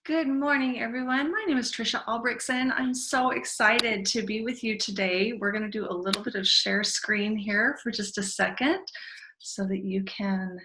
Good morning, everyone. My name is Tricia Albrechtsen. I'm so excited to be with you today. We're going to do a little bit of share screen here for just a second so that you can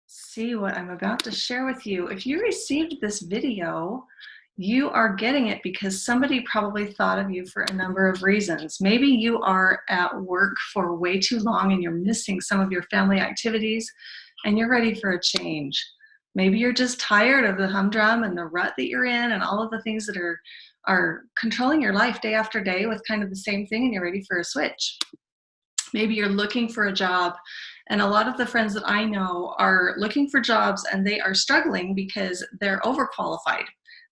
see what I'm about to share with you. If you received this video, you are getting it because somebody probably thought of you for a number of reasons. Maybe you are at work for way too long and you're missing some of your family activities and you're ready for a change. Maybe you're just tired of the humdrum and the rut that you're in and all of the things that are controlling your life day after day with kind of the same thing, and you're ready for a switch. Maybe you're looking for a job, and a lot of the friends that I know are looking for jobs and they are struggling because they're overqualified.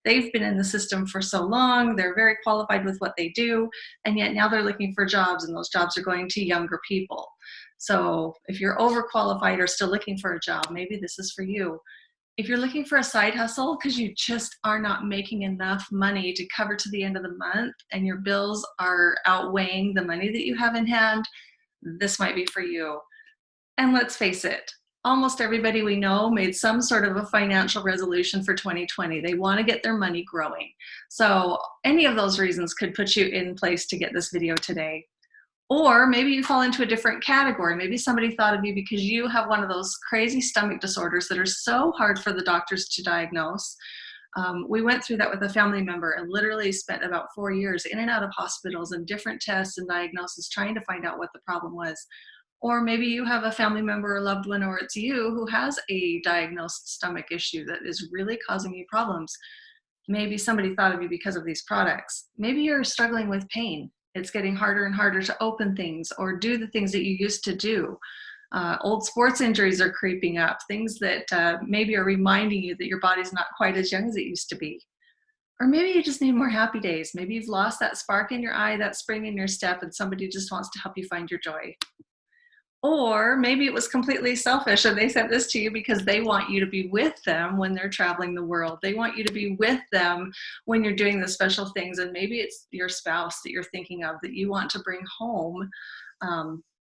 They've been in the system for so long, they're very qualified with what they do, and yet now they're looking for jobs, and those jobs are going to younger people. So if you're overqualified or still looking for a job, maybe this is for you. If you're looking for a side hustle because you just are not making enough money to cover to the end of the month and your bills are outweighing the money that you have in hand, this might be for you. And let's face it, almost everybody we know made some sort of a financial resolution for 2020. They want to get their money growing. So any of those reasons could put you in place to get this video today. Or maybe you fall into a different category. Maybe somebody thought of you because you have one of those crazy stomach disorders that are so hard for the doctors to diagnose. We went through that with a family member and literally spent about 4 years in and out of hospitals and different tests and diagnoses trying to find out what the problem was. Or maybe you have a family member or loved one, or it's you who has a diagnosed stomach issue that is really causing you problems. Maybe somebody thought of you because of these products. Maybe you're struggling with pain. It's getting harder and harder to open things or do the things that you used to do. Old sports injuries are creeping up, things that maybe are reminding you that your body's not quite as young as it used to be. Or maybe you just need more happy days. Maybe you've lost that spark in your eye, that spring in your step, and somebody just wants to help you find your joy. Or maybe it was completely selfish and they sent this to you because they want you to be with them when they're traveling the world. They want you to be with them when you're doing the special things. And maybe it's your spouse that you're thinking of that you want to bring home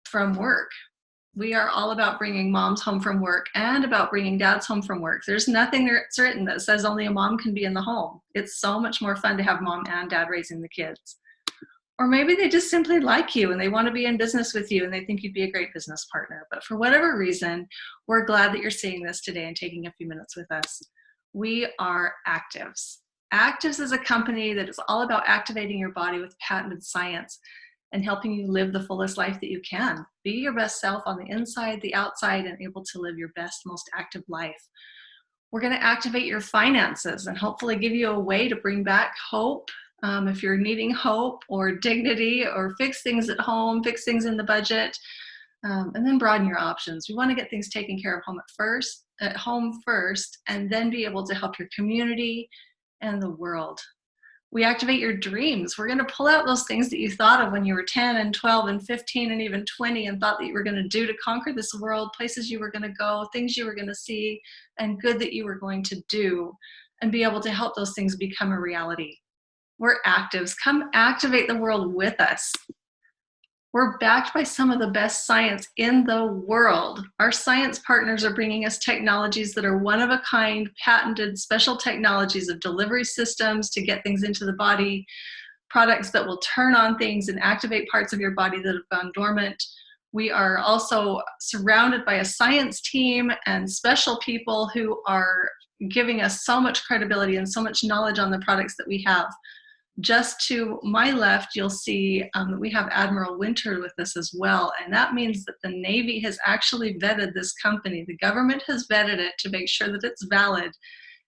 from work. We are all about bringing moms home from work and about bringing dads home from work. There's nothing that's written that says only a mom can be in the home. It's so much more fun to have mom and dad raising the kids. Or maybe they just simply like you and they want to be in business with you and they think you'd be a great business partner. But for whatever reason, we're glad that you're seeing this today and taking a few minutes with us. We are Activz. Activz is a company that is all about activating your body with patented science and helping you live the fullest life that you can. Be your best self on the inside, the outside, and able to live your best, most active life. We're going to activate your finances and hopefully give you a way to bring back hope. If you're needing hope or dignity, or fix things at home, fix things in the budget, and then broaden your options. We want to get things taken care of at home first, and then be able to help your community and the world. We activate your dreams. We're going to pull out those things that you thought of when you were 10 and 12 and 15 and even 20 and thought that you were going to do to conquer this world, places you were going to go, things you were going to see, and good that you were going to do, and be able to help those things become a reality. We're Activz. Come activate the world with us. We're backed by some of the best science in the world. Our science partners are bringing us technologies that are one of a kind, patented, special technologies of delivery systems to get things into the body, products that will turn on things and activate parts of your body that have gone dormant. We are also surrounded by a science team and special people who are giving us so much credibility and so much knowledge on the products that we have. Just to my left, you'll see that we have Admiral Winter with us as well. And that means that the Navy has actually vetted this company. The government has vetted it to make sure that it's valid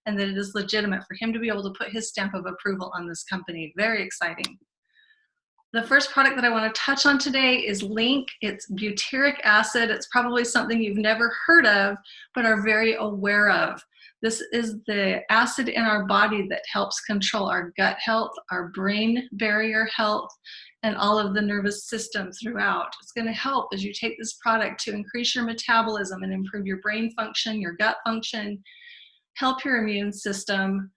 and that it is legitimate for him to be able to put his stamp of approval on this company. Very exciting. The first product that I want to touch on today is Link. It's butyric acid. It's probably something you've never heard of, but are very aware of. This is the acid in our body that helps control our gut health, our brain barrier health, and all of the nervous system throughout. It's going to help as you take this product to increase your metabolism and improve your brain function, your gut function, help your immune system,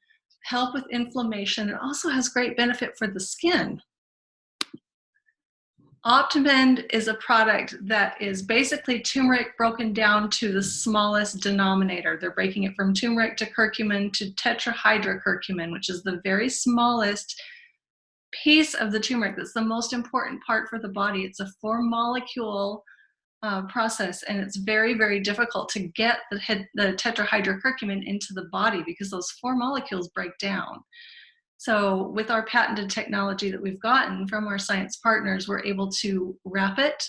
help with inflammation. It also has great benefit for the skin. Optimend is a product that is basically turmeric broken down to the smallest denominator. They're breaking it from turmeric to curcumin to tetrahydrocurcumin, which is the very smallest piece of the turmeric. That's the most important part for the body. It's a 4-molecule process, and it's very, very difficult to get the tetrahydrocurcumin into the body because those 4 molecules break down. So with our patented technology that we've gotten from our science partners, we're able to wrap it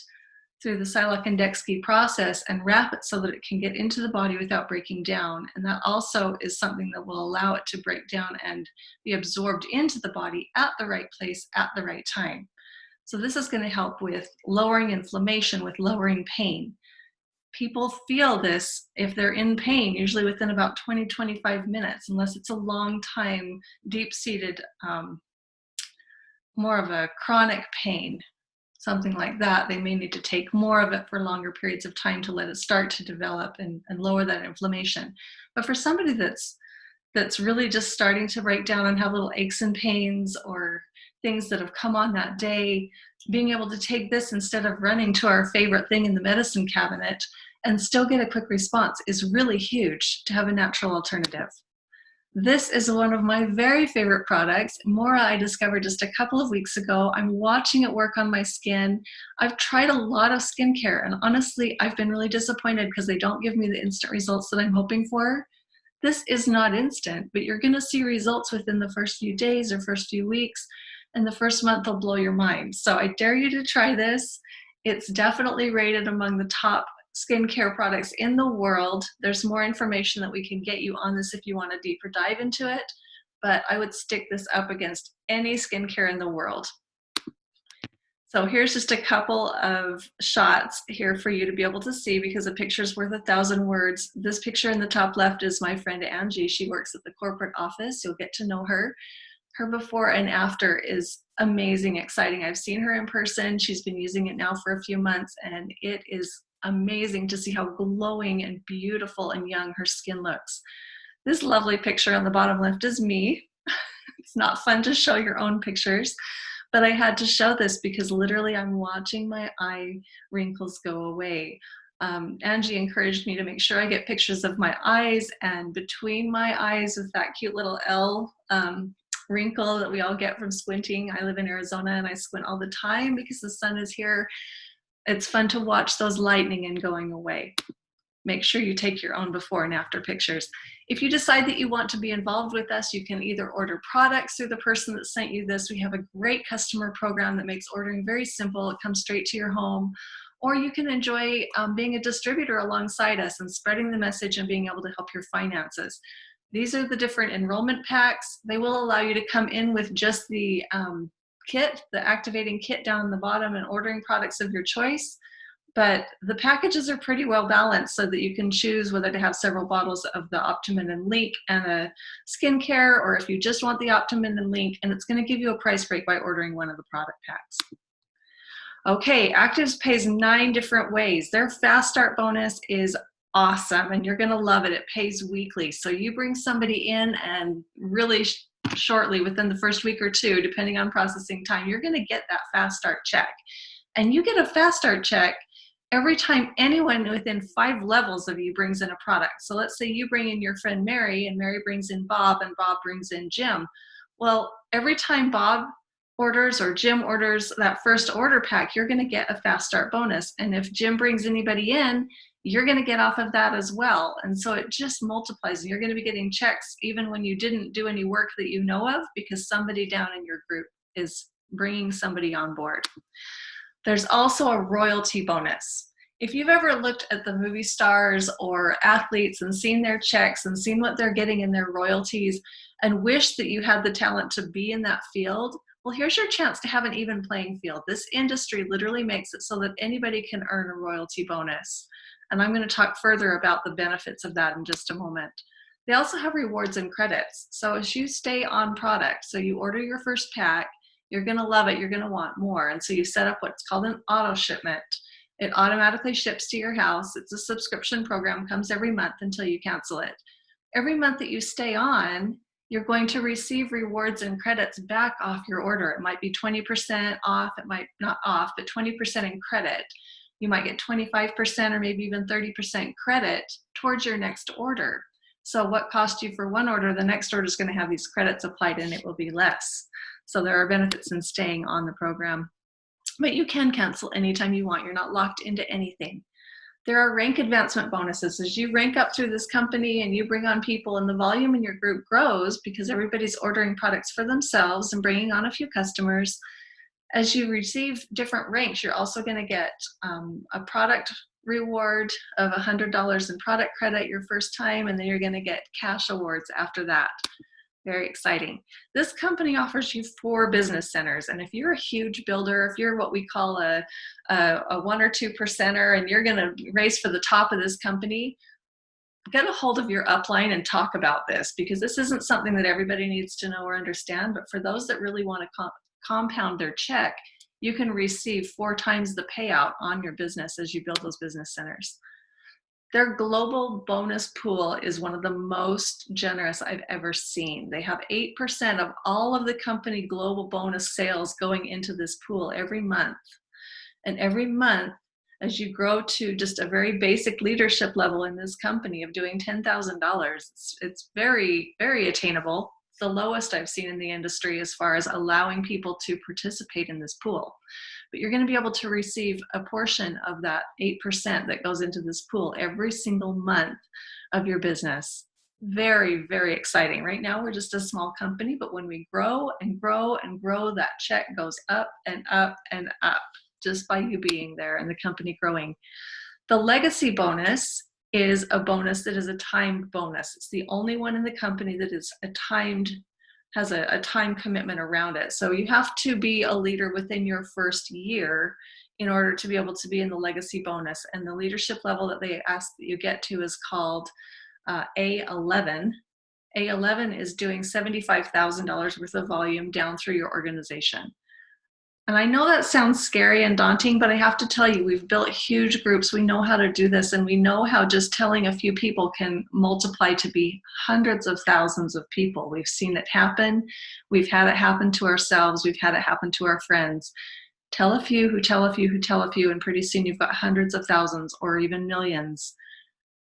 through the Silock-Endexky process and wrap it so that it can get into the body without breaking down. And that also is something that will allow it to break down and be absorbed into the body at the right place at the right time. So this is going to help with lowering inflammation, with lowering pain. People feel this if they're in pain, usually within about 20-25 minutes, unless it's a long time, deep-seated, more of a chronic pain, something like that. They may need to take more of it for longer periods of time to let it start to develop and lower that inflammation. But for somebody that's really just starting to break down and have little aches and pains or things that have come on that day, being able to take this instead of running to our favorite thing in the medicine cabinet and still get a quick response is really huge to have a natural alternative. This is one of my very favorite products. Mora I discovered just a couple of weeks ago. I'm watching it work on my skin. I've tried a lot of skincare, and honestly, I've been really disappointed because they don't give me the instant results that I'm hoping for. This is not instant, but you're gonna see results within the first few days or first few weeks, and the first month will blow your mind. So I dare you to try this. It's definitely rated among the top skincare products in the world. There's more information that we can get you on this if you want a deeper dive into it, but I would stick this up against any skincare in the world. So here's just a couple of shots here for you to be able to see, because a picture's worth 1,000 words. This picture in the top left is my friend Angie. She works at the corporate office. You'll get to know her. Her before and after is amazing, exciting. I've seen her in person. She's been using it now for a few months, and it is amazing to see how glowing and beautiful and young her skin looks. This lovely picture on the bottom left is me. It's not fun to show your own pictures, but I had to show this because literally I'm watching my eye wrinkles go away. Angie encouraged me to make sure I get pictures of my eyes, and between my eyes with that cute little L wrinkle that we all get from squinting. I live in Arizona and I squint all the time because the sun is here. It's fun to watch those lightning and going away. Make sure you take your own before and after pictures. If you decide that you want to be involved with us, you can either order products through the person that sent you this. We have a great customer program that makes ordering very simple. It comes straight to your home. Or you can enjoy being a distributor alongside us and spreading the message and being able to help your finances. These are the different enrollment packs. They will allow you to come in with just the kit, the activating kit down the bottom, and ordering products of your choice. But the packages are pretty well balanced so that you can choose whether to have several bottles of the Optimend and Link and a skincare, or if you just want the Optimend and Link, and it's going to give you a price break by ordering one of the product packs. Okay, Activz pays 9 different ways. Their fast start bonus is awesome, and you're gonna love it. It pays weekly. So you bring somebody in, and really shortly, within the first week or 2, depending on processing time, you're gonna get that fast start check. And you get a fast start check every time anyone within 5 levels of you brings in a product. So let's say you bring in your friend Mary, and Mary brings in Bob, and Bob brings in Jim. Well, every time Bob orders or Jim orders that first order pack, you're gonna get a fast start bonus. And if Jim brings anybody in, you're going to get off of that as well. And so it just multiplies, and you're going to be getting checks even when you didn't do any work that you know of, because somebody down in your group is bringing somebody on board. There's also a royalty bonus. If you've ever looked at the movie stars or athletes and seen their checks and seen what they're getting in their royalties and wish that you had the talent to be in that field, well, here's your chance to have an even playing field. This industry literally makes it so that anybody can earn a royalty bonus. And I'm going to talk further about the benefits of that in just a moment. They also have rewards and credits. So as you stay on product, so you order your first pack, you're going to love it, you're going to want more. And so you set up what's called an auto shipment. It automatically ships to your house. It's a subscription program, comes every month until you cancel it. Every month that you stay on, you're going to receive rewards and credits back off your order. It might be 20% off, it might not off, but 20% in credit. You might get 25% or maybe even 30% credit towards your next order. So what cost you for one order, the next order is going to have these credits applied and it will be less. So there are benefits in staying on the program. But you can cancel anytime you want. You're not locked into anything. There are rank advancement bonuses. As you rank up through this company and you bring on people and the volume in your group grows because everybody's ordering products for themselves and bringing on a few customers, as you receive different ranks, you're also going to get a product reward of $100 in product credit your first time, and then you're going to get cash awards after that. Very exciting. This company offers you 4 business centers, and if you're a huge builder, if you're what we call a 1 or 2 percenter and you're going to race for the top of this company, get a hold of your upline and talk about this, because this isn't something that everybody needs to know or understand, but for those that really want to compound their check, you can receive 4 times the payout on your business as you build those business centers. Their global bonus pool is one of the most generous I've ever seen. They have 8% of all of the company global bonus sales going into this pool every month. And every month, as you grow to just a very basic leadership level in this company of doing $10,000, it's very, very attainable. It's the lowest I've seen in the industry as far as allowing people to participate in this pool. But you're going to be able to receive a portion of that 8% that goes into this pool every single month of your business. Very, very exciting. Right now, we're just a small company, but when we grow and grow and grow, that check goes up and up and up just by you being there and the company growing. The legacy bonus is a bonus that is a timed bonus. It's the only one in the company that is has a time commitment around it. So you have to be a leader within your first year in order to be able to be in the legacy bonus. And the leadership level that they ask that you get to is called A11. A11 is doing $75,000 worth of volume down through your organization. And I know that sounds scary and daunting, but I have to tell you, we've built huge groups. We know how to do this, and we know how just telling a few people can multiply to be hundreds of thousands of people. We've seen it happen. We've had it happen to ourselves. We've had it happen to our friends. Tell a few who tell a few who tell a few, and pretty soon you've got hundreds of thousands or even millions.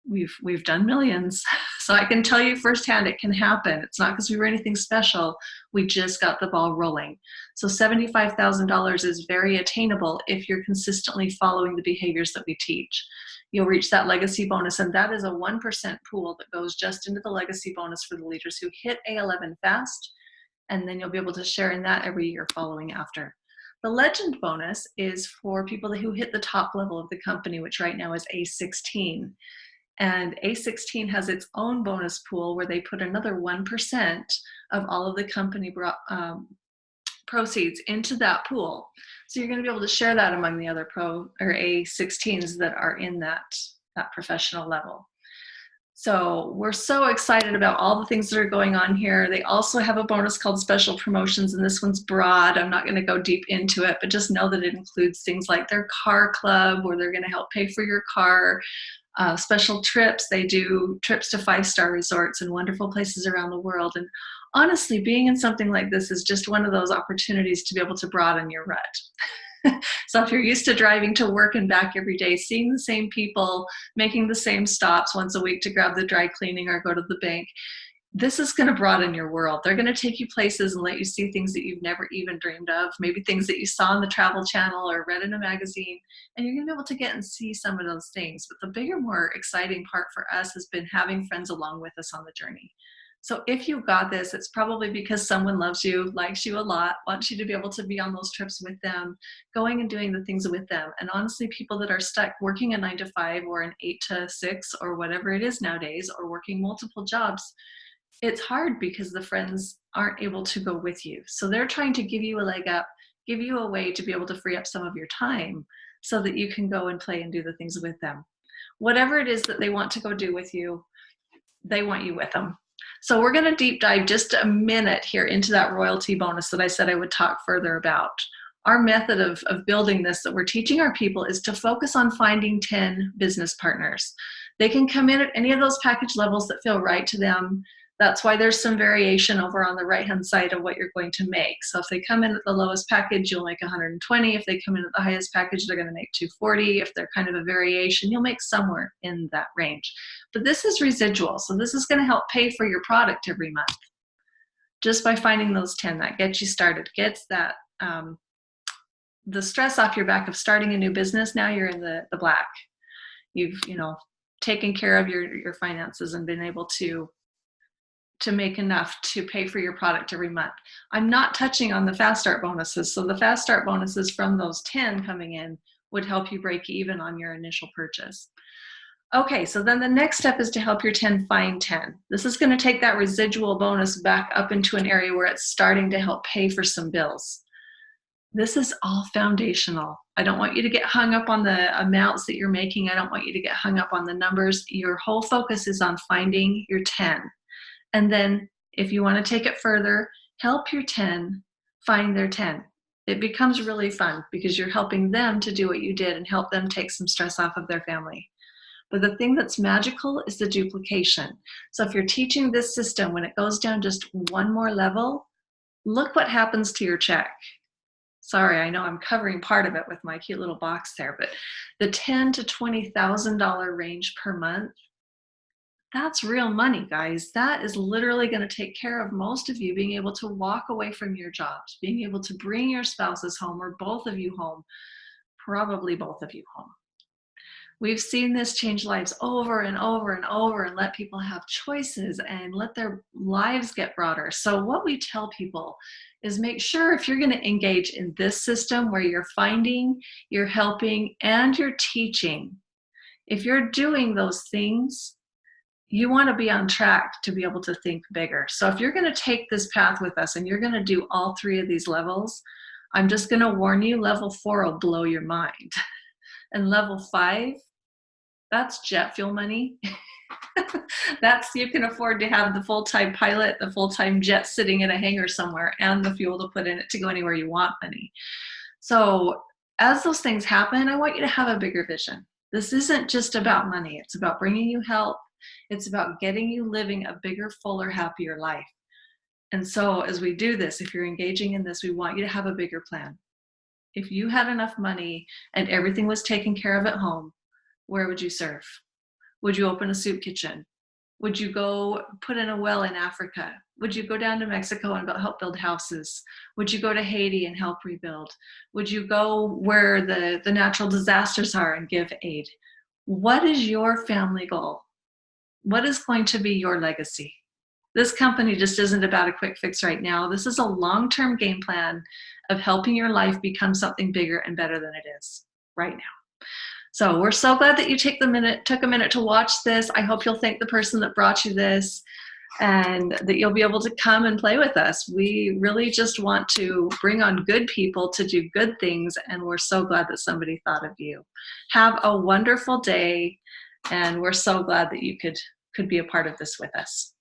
We've done millions. So I can tell you firsthand it can happen. It's not because we were anything special. We just got the ball rolling. So $75,000 is very attainable if you're consistently following the behaviors that we teach. You'll reach that legacy bonus, and that is a 1% pool that goes just into the legacy bonus for the leaders who hit A11 fast, and then you'll be able to share in that every year following after. The legend bonus is for people who hit the top level of the company, which right now is A16. And A16 has its own bonus pool where they put another 1% of all of the company proceeds into that pool. So you're going to be able to share that among the other A16s that are in that professional level. So we're so excited about all the things that are going on here. They also have a bonus called special promotions, and this one's broad. I'm not going to go deep into it, but just know that it includes things like their car club, where they're going to help pay for your car, special trips. They do trips to 5-star resorts and wonderful places around the world. And honestly, being in something like this is just one of those opportunities to be able to broaden your rut. So if you're used to driving to work and back every day, seeing the same people, making the same stops once a week to grab the dry cleaning or go to the bank, this is going to broaden your world. They're going to take you places and let you see things that you've never even dreamed of, maybe things that you saw on the Travel Channel or read in a magazine, and you're going to be able to get and see some of those things. But the bigger, more exciting part for us has been having friends along with us on the journey. So if you got this, it's probably because someone loves you, likes you a lot, wants you to be able to be on those trips with them, going and doing the things with them. And honestly, people that are stuck working a 9-to-5 or an 8-to-6 or whatever it is nowadays, or working multiple jobs, it's hard because the friends aren't able to go with you. So they're trying to give you a leg up, give you a way to be able to free up some of your time so that you can go and play and do the things with them. Whatever it is that they want to go do with you, they want you with them. So we're going to deep dive just a minute here into that royalty bonus that I said I would talk further about. Our method of building this that we're teaching our people is to focus on finding 10 business partners. They can come in at any of those package levels that feel right to them. That's why there's some variation over on the right-hand side of what you're going to make. So if they come in at the lowest package, you'll make 120. If they come in at the highest package, they're going to make 240. If they're kind of a variation, you'll make somewhere in that range. But this is residual, so this is going to help pay for your product every month. Just by finding those 10, that gets you started, gets that the stress off your back of starting a new business. Now you're in the black. You've taken care of your finances and been able to make enough to pay for your product every month. I'm not touching on the fast start bonuses. So the fast start bonuses from those 10 coming in would help you break even on your initial purchase. Okay, so then the next step is to help your 10 find 10. This is going to take that residual bonus back up into an area where it's starting to help pay for some bills. This is all foundational. I don't want you to get hung up on the amounts that you're making. I don't want you to get hung up on the numbers. Your whole focus is on finding your 10. And then if you want to take it further, help your 10 find their 10. It becomes really fun because you're helping them to do what you did and help them take some stress off of their family. But the thing that's magical is the duplication. So if you're teaching this system, when it goes down just one more level, look what happens to your check. Sorry, I know I'm covering part of it with my cute little box there, but the $10,000 to $20,000 range per month, that's real money, guys. That is literally going to take care of most of you being able to walk away from your jobs, being able to bring your spouses home or both of you home, probably both of you home. We've seen this change lives over and over and over and let people have choices and let their lives get broader. So what we tell people is make sure if you're going to engage in this system where you're finding, you're helping, and you're teaching, if you're doing those things, you want to be on track to be able to think bigger. So if you're going to take this path with us and you're going to do all three of these levels, I'm just going to warn you, level 4 will blow your mind. And level 5, that's jet fuel money. That's, you can afford to have the full-time pilot, the full-time jet sitting in a hangar somewhere, and the fuel to put in it to go anywhere you want money. So as those things happen, I want you to have a bigger vision. This isn't just about money. It's about bringing you help. It's about getting you living a bigger, fuller, happier life. And so as we do this, if you're engaging in this, we want you to have a bigger plan. If you had enough money and everything was taken care of at home, where would you serve? Would you open a soup kitchen? Would you go put in a well in Africa? Would you go down to Mexico and help build houses? Would you go to Haiti and help rebuild? Would you go where the natural disasters are and give aid? What is your family goal? What is going to be your legacy? This company just isn't about a quick fix right now. This is a long-term game plan of helping your life become something bigger and better than it is right now. So we're so glad that you took a minute to watch this. I hope you'll thank the person that brought you this and that you'll be able to come and play with us. We really just want to bring on good people to do good things, and we're so glad that somebody thought of you. Have a wonderful day, and we're so glad that you could be a part of this with us.